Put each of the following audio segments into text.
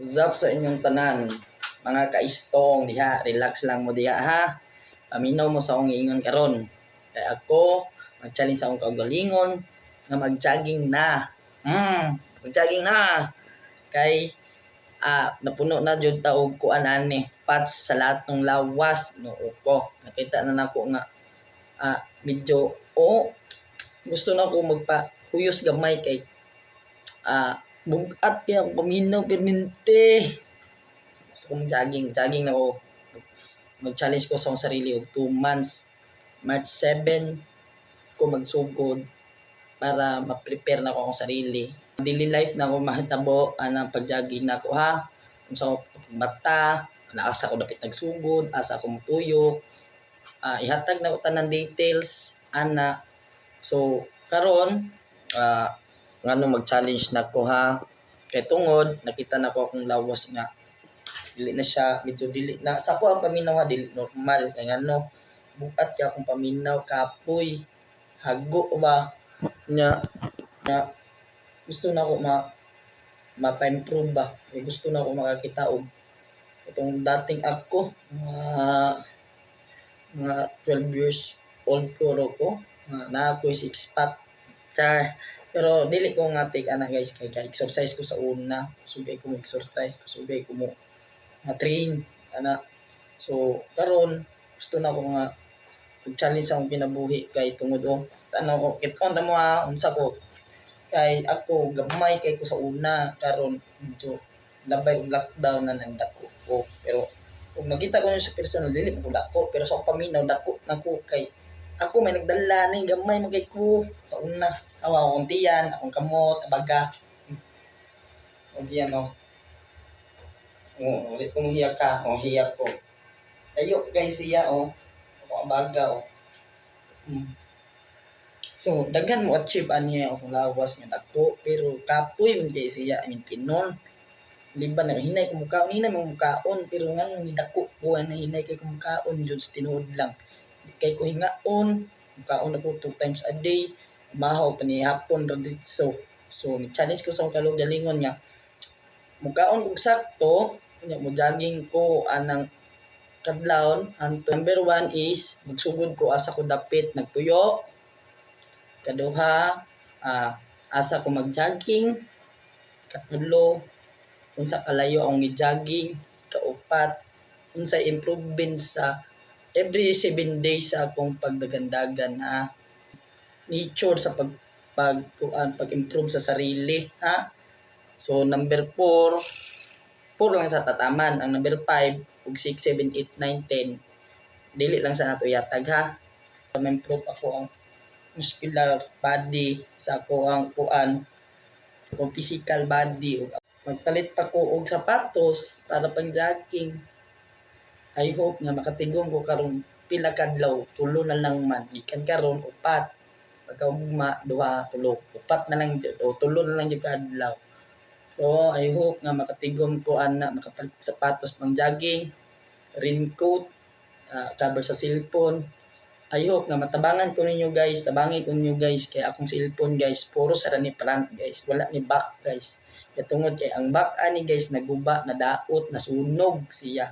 Usap sa inyong tanan, mga kaistong diha, relax lang mo diha ha. Paminaw mo sa akong ingon karon. Kay ako mag-challenge sa akong kaugalingon nga mag-jogging na. Mag-jogging na. Kay napuno na jud ta og kuan ani, fats sa lahat ng lawas no ko. Nakita na nako nga medyo gusto na ko magpa huyos gamay kay bugat kaya ako paminaw permente. Gusto kong jogging na ako. Mag-challenge ko sa akong sarili og 2 months. March 7 ko magsugod para ma-prepare na ko akong sarili. Daily life na ako mahitabo anang pag-jogging na ako ha. Kung sa mata, asa ko dapat nagsugod, asa ako motuyok. Ihatag na ko tanan details ana. So karon ngano mag-challenge na ko ha. Kay tungod nakita na ko akong lawas nga dili na siya medyo dili na sa ko ang paminaw ha dili normal kay ngano bukat kay akong paminaw kapoy hago ba nya gusto na ko mapa-improve ba kay gusto na ko makakita og itong dating ako mga 12 years old ko na ako six pack char. Pero dili ko nga take ana guys kay exercise ko sa una sugay ko mo exercise sugay ko mo train ana. So karon gusto na ko nga mag-challenge sa akong kinabuhi kay tungod ano ko kiton ta mo unsa ko kay ako gamay kay ko sa una karon medyo labay og lockdown na nandako ko pero kung makita ko sa personal dili ko dako pero sa paminaw dako nako kay ako may nagdala ni gamay magay ko sa una akong tiyan akong kamot baga o diyan ulit kong hiyak ka hiyak ko ayo guys siya ako baga So daghan mo achieve ani akong lawas nga dako pero kapoy man kay siya tinon liban na hinay ko mukaon hinay mo mukaon pero ngano ni dako ko ana hinay kay ko mukaon jud sa tinuod lang kay ko hingaon mukaon ako 2 times a day mahaw pa ni hapon ra dito so ni challenge ko sa akong kalugalingon nga mukaon og sakto nya mo jogging ko anang kadlawon number 1 is magsugod ko asa ko dapit nagpuyo. Kaduha, asa ko mag-jogging. Katulo, unsa kalayo ang gi-jogging. Kaupat, unsa improvement sa every 7 days sa akong pagdagandagan ha. Nature sa pag-improve sa sarili ha. So number 4 lang sa tataman. Ang number 5 ug 6, 7, 8, 9, 10 dili lang sa nato yatag ha. Ma-improve ako ang muscular body sa ako ang kung physical body. Magpalit pa ko og sapatos para pang jogging. I hope nga makatigom ko karon pila kadlaw, 3 na lang man. Gikan karon 4. Pagkaugma 2, 3, 4 na lang jud o 3 na lang jud kadlaw. So I hope nga makatigom ko ana makapalit sapatos pang jogging, raincoat, cover sa cellphone. I hope nga matabangan ko ninyo guys, tabangi ko ninyo guys kay akong cellphone guys, puro sa ni front guys, wala ni back guys. Katungod kay ang back ani guys naguba, nadaot, nasunog siya.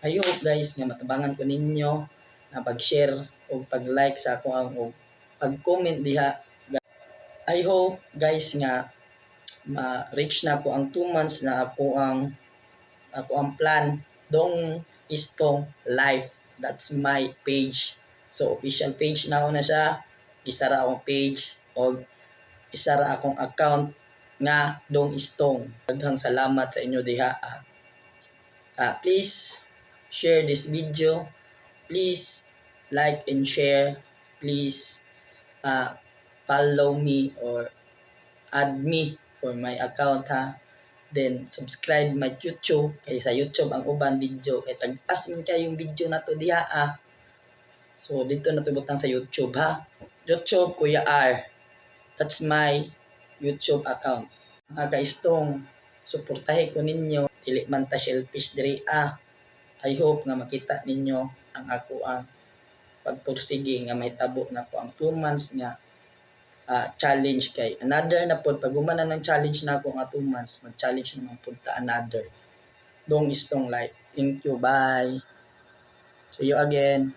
I hope guys nga matabangan ko ninyo na pag-share o pag-like sa ako ang pag-comment diha. I hope guys nga ma-reach na ko ang 2 months na ako ang plan dong istong life. That's my page. So official page na ako na siya. Isa ra akong page o isa ra akong account nga dong istong. Daghang salamat sa inyo diha. Please share this video. Please like and share. Please follow me or add me for my account ha. Then subscribe my YouTube kay sa YouTube ang uban video kay tag-as man kayong video nato diha So dito na tubutang sa YouTube ha. YouTube Kuya R. That's my YouTube account. Mga kaistong suportahe ko ninyo dili man ta selfish diri I hope nga makita ninyo ang ako ang pagpursige nga mahitabo na ko ang 2 months nga challenge kay another na pod pag humana ng challenge na ako nga 2 months mag-challenge naman pud ta another dong istong life. Thank you, bye. See you again.